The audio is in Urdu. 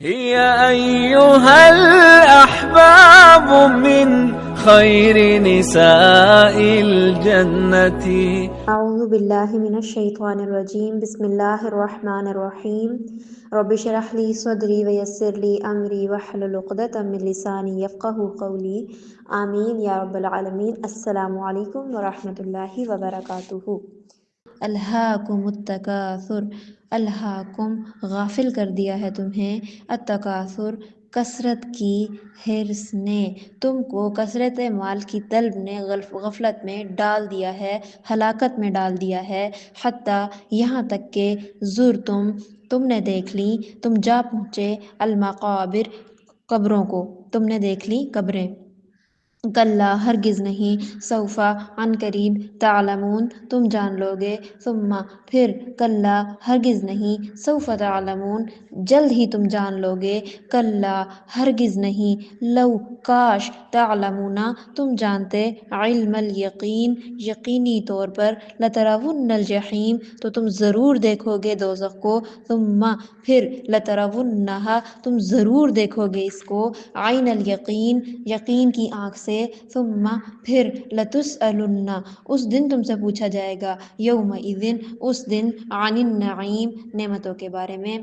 هي أيها الأحباب من خير نساء الجنة. اعوذ باللہ من الشیطان الرجیم، بسم اللہ الرحمن الرحیم۔ رب اشرح لی صدری ویسر لی امری واحلل عقدۃ من لسانی یفقہوا قولی، آمین یا رب العالمین۔ السلام علیکم ورحمۃ اللہ وبرکاتہ۔ الہاکم التکاثر، الہاکم غافل کر دیا ہے تمہیں، التکاثر کثرت کی حرص نے، تم کو کثرت مال کی طلب نے غفلت میں ڈال دیا ہے، ہلاکت میں ڈال دیا ہے، حتیٰ یہاں تک کہ تم نے دیکھ لی، تم جا پہنچے، المقابر قبروں کو، تم نے دیکھ لی قبریں۔ کلا ہرگز نہیں، سوف عن قریب، تعلمون تم جان لو گے، ثم پھر، کلا ہرگز نہیں، سوف تعلمون جلد ہی تم جان لو گے، کلا ہرگز نہیں، لو کاش، تعلمون تم جانتے، علم الیقین یقینی طور پر، لترون الجحیم تو تم ضرور دیکھو گے دوزخ کو، ثم پھر، لترونہا تم ضرور دیکھو گے اس کو، عین الیقین یقین کی آنکھ سے، ثم پھر، لتسألن اس دن تم سے پوچھا جائے گا، یومئذ اس دن، عن النعیم نعمتوں کے بارے میں۔